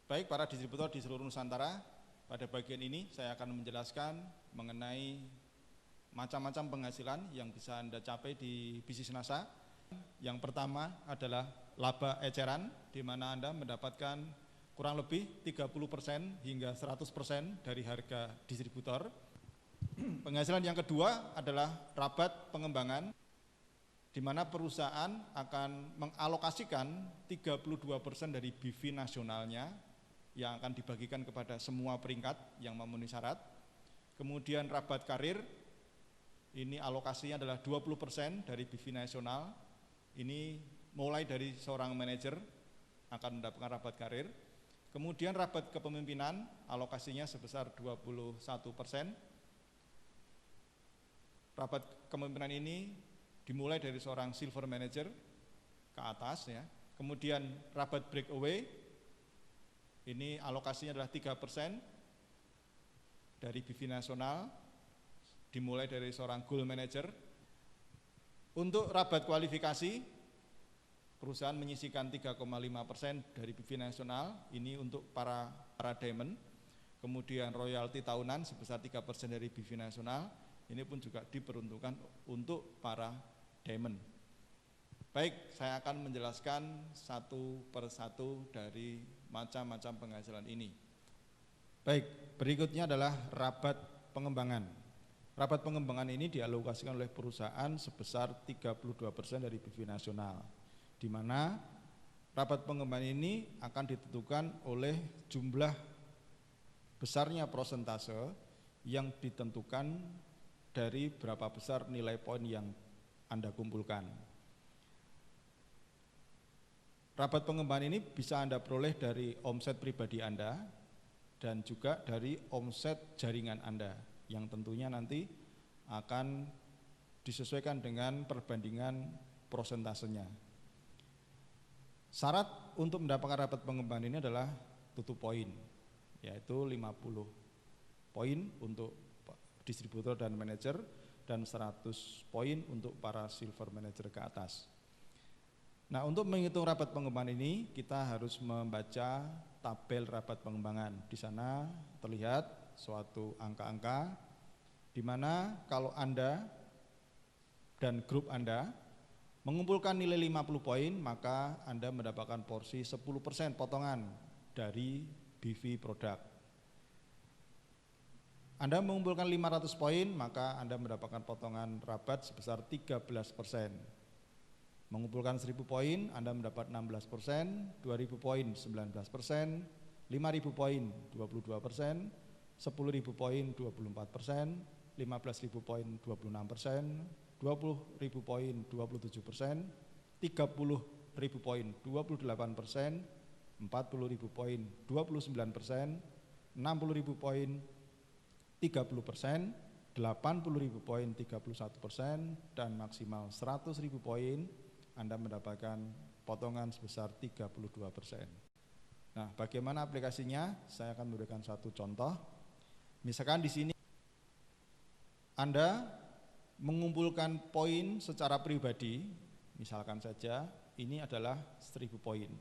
Baik para distributor di seluruh Nusantara, pada bagian ini saya akan menjelaskan mengenai macam-macam penghasilan yang bisa Anda capai di bisnis NASA. Yang pertama adalah laba eceran, di mana Anda mendapatkan kurang lebih 30% hingga 100% dari harga distributor. Penghasilan yang kedua adalah rabat pengembangan, di mana perusahaan akan mengalokasikan 32% dari BV nasionalnya yang akan dibagikan kepada semua peringkat yang memenuhi syarat. Kemudian rabat karir, ini alokasinya adalah 20% dari BV nasional. Ini mulai dari seorang manajer akan mendapatkan rabat karir. Kemudian rabat kepemimpinan, alokasinya sebesar 21%. Rabat kepemimpinan ini dimulai dari seorang silver manager ke atas ya. Kemudian rabat breakaway, ini alokasinya adalah 3% dari BV nasional, dimulai dari seorang gold manager. Untuk rabat kualifikasi, perusahaan menyisihkan 3,5% dari BV nasional, ini untuk para diamond. Kemudian royalti tahunan sebesar 3% dari BV nasional, ini pun juga diperuntukkan untuk para diamond. Baik, saya akan menjelaskan satu persatu dari macam-macam penghasilan ini. Baik, berikutnya adalah rabat pengembangan. Rabat pengembangan ini dialokasikan oleh perusahaan sebesar 32% dari BV nasional, di mana rabat pengembangan ini akan ditentukan oleh jumlah besarnya persentase yang ditentukan dari berapa besar nilai poin yang Anda kumpulkan. Rabat pengembangan ini bisa Anda peroleh dari omset pribadi Anda dan juga dari omset jaringan Anda yang tentunya nanti akan disesuaikan dengan perbandingan prosentasenya. Syarat untuk mendapatkan rabat pengembangan ini adalah tutup poin, yaitu 50 poin untuk distributor dan manajer dan 100 poin untuk para silver manager ke atas. Nah, untuk menghitung rabat pengembangan ini kita harus membaca tabel rabat pengembangan. Di sana terlihat suatu angka-angka di mana kalau Anda dan grup Anda mengumpulkan nilai 50 poin, maka Anda mendapatkan porsi 10% potongan dari BV produk. Anda mengumpulkan 500 poin, maka Anda mendapatkan potongan rabat sebesar 13%. Mengumpulkan 1000 poin, Anda mendapat 16%, 2000 poin 19%, 5000 poin 22%, 10.000 poin 24%, 15.000 poin 26%, 20.000 poin 27%, 30.000 poin 28%, 40.000 poin 29%, 60.000 poin 30%, 80.000 poin 31%, dan maksimal 100.000 poin Anda mendapatkan potongan sebesar 32%. Nah, bagaimana aplikasinya? Saya akan memberikan satu contoh. Misalkan di sini Anda mengumpulkan poin secara pribadi, misalkan saja ini adalah 1000 poin.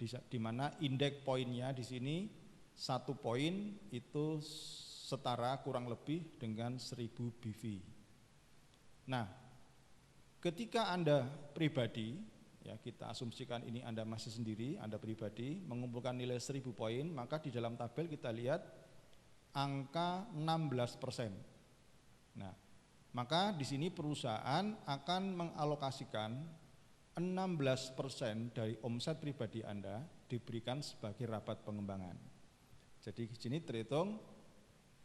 Di mana indeks poinnya di sini 1 poin itu setara kurang lebih dengan 1000 BV. Nah, ketika Anda pribadi, ya kita asumsikan ini Anda masih sendiri, Anda pribadi mengumpulkan nilai 1000 poin, maka di dalam tabel kita lihat angka 16%. Nah, maka di sini perusahaan akan mengalokasikan 16% dari omset pribadi Anda diberikan sebagai rabat pengembangan. Jadi di sini terhitung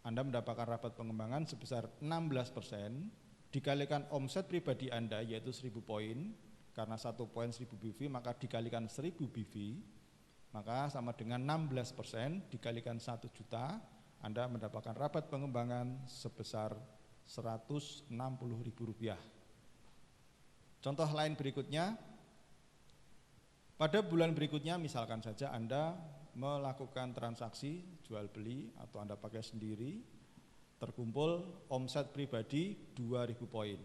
Anda mendapatkan rabat pengembangan sebesar 16% dikalikan omset pribadi Anda yaitu 1000 poin, karena 1 poin 1000 BV maka dikalikan 1000 BV, maka sama dengan 16% dikalikan 1 juta, Anda mendapatkan rabat pengembangan sebesar Rp160.000. Contoh lain berikutnya, pada bulan berikutnya misalkan saja Anda melakukan transaksi jual beli atau Anda pakai sendiri, terkumpul omset pribadi 2000 poin.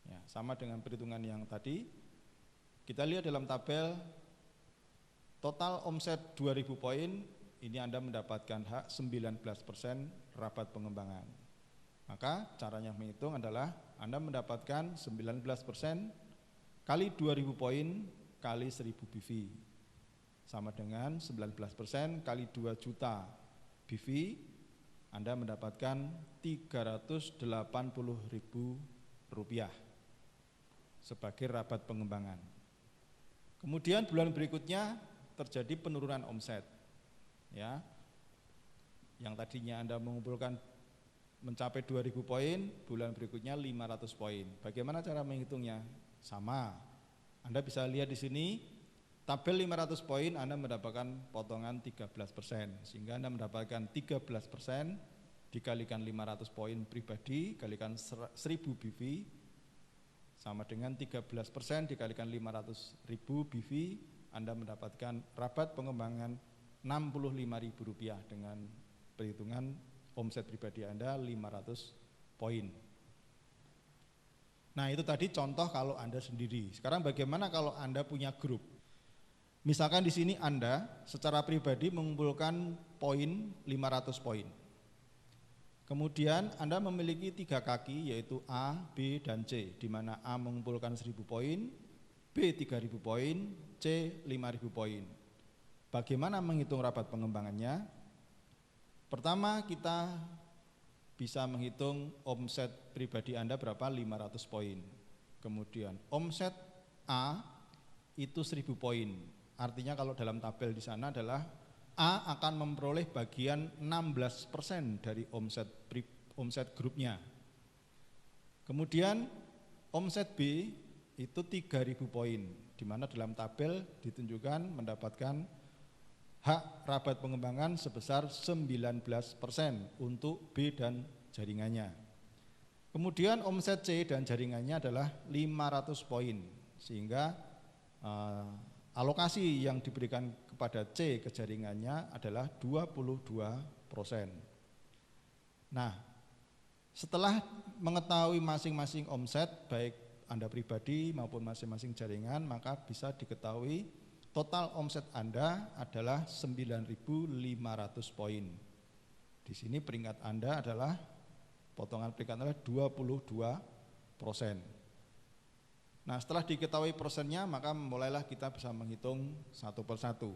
Ya, sama dengan perhitungan yang tadi. Kita lihat dalam tabel total omset 2.000 poin, ini Anda mendapatkan hak 19% rabat pengembangan. Maka caranya menghitung adalah Anda mendapatkan 19% kali 2.000 poin kali 1.000 BV. Sama dengan 19% kali 2 juta BV, Anda mendapatkan 380.000 rupiah sebagai rabat pengembangan. Kemudian bulan berikutnya terjadi penurunan omset, ya. Yang tadinya Anda mengumpulkan mencapai 2.000 poin, bulan berikutnya 500 poin. Bagaimana cara menghitungnya? Sama. Anda bisa lihat di sini, tabel 500 poin Anda mendapatkan potongan 13%, sehingga Anda mendapatkan 13% dikalikan 500 poin pribadi kalikan 1.000 BV sama dengan 13% dikalikan 500.000 BV, Anda mendapatkan rabat pengembangan Rp65.000 dengan perhitungan omset pribadi Anda 500 poin. Nah, itu tadi contoh kalau Anda sendiri. Sekarang bagaimana kalau Anda punya grup? Misalkan di sini Anda secara pribadi mengumpulkan poin 500 poin. Kemudian Anda memiliki 3 kaki yaitu A, B, dan C, di mana A mengumpulkan 1.000 poin, B 3.000 poin, C 5.000 poin. Bagaimana menghitung rabat pengembangannya? Pertama, kita bisa menghitung omset pribadi Anda berapa, 500 poin. Kemudian omset A itu 1.000 poin. Artinya kalau dalam tabel di sana adalah A akan memperoleh bagian 16% dari omset grupnya. Kemudian omset B itu 3.000 poin, di mana dalam tabel ditunjukkan mendapatkan hak rabat pengembangan sebesar 19% untuk B dan jaringannya. Kemudian omset C dan jaringannya adalah 500 poin, sehingga alokasi yang diberikan kepada C ke jaringannya adalah 22%. Nah, setelah mengetahui masing-masing omset baik Anda pribadi maupun masing-masing jaringan, maka bisa diketahui total omset Anda adalah 9.500 poin. Di sini peringkat Anda adalah, potongan peringkat adalah 22%. Nah, setelah diketahui persennya, maka mulailah kita bisa menghitung satu persatu.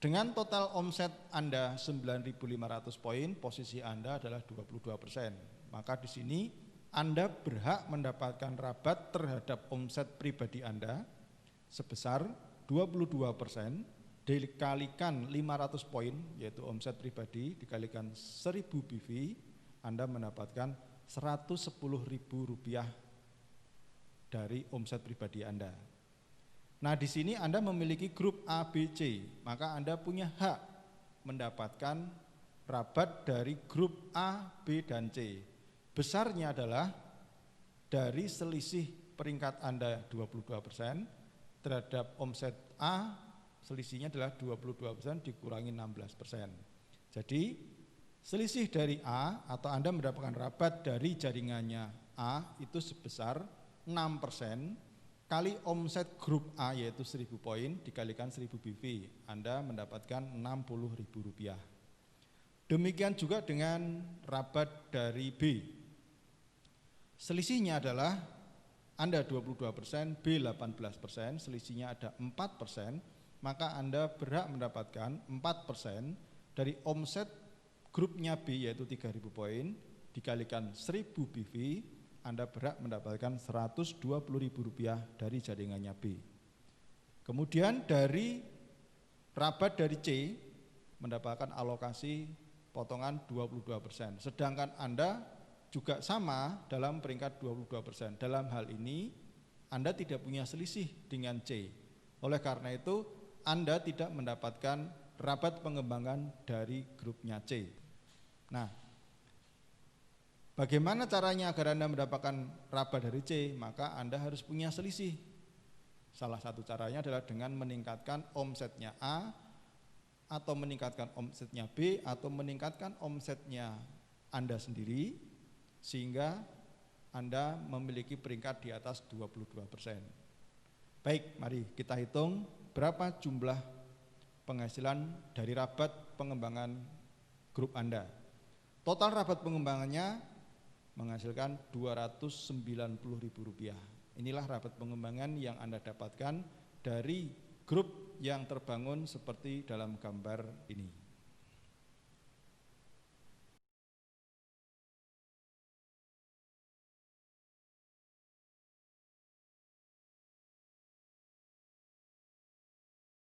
Dengan total omset Anda 9.500 poin, posisi Anda adalah 22%. Maka di sini Anda berhak mendapatkan rabat terhadap omset pribadi Anda sebesar 22% dikalikan 500 poin, yaitu omset pribadi dikalikan 1.000 BV, Anda mendapatkan Rp110.000 dari omset pribadi Anda. Nah, di sini Anda memiliki grup A, B, C, maka Anda punya hak mendapatkan rabat dari grup A, B, dan C. Besarnya adalah dari selisih peringkat Anda 22% terhadap omset A, selisihnya adalah 22% dikurangi 16%. Jadi selisih dari A atau Anda mendapatkan rabat dari jaringannya A itu sebesar 6% kali omset grup A yaitu 1.000 poin dikalikan 1.000 BV, Anda mendapatkan Rp60.000. Demikian juga dengan rabat dari B. Selisihnya adalah Anda 22%, B 18%, selisihnya ada 4%, maka Anda berhak mendapatkan 4% dari omset grupnya B yaitu 3.000 poin dikalikan 1.000 BV, Anda berhak mendapatkan Rp120.000 dari jaringannya B. Kemudian dari rabat dari C mendapatkan alokasi potongan 22%, sedangkan Anda juga sama dalam peringkat 22%. Dalam hal ini Anda tidak punya selisih dengan C. Oleh karena itu Anda tidak mendapatkan rabat pengembangan dari grupnya C. Nah, bagaimana caranya agar Anda mendapatkan rabat dari C? Maka Anda harus punya selisih. Salah satu caranya adalah dengan meningkatkan omsetnya A, atau meningkatkan omsetnya B, atau meningkatkan omsetnya Anda sendiri, sehingga Anda memiliki peringkat di atas 22%. Baik, mari kita hitung berapa jumlah penghasilan dari rabat pengembangan grup Anda. Total rabat pengembangannya menghasilkan Rp290.000. Inilah rabat pengembangan yang Anda dapatkan dari grup yang terbangun seperti dalam gambar ini.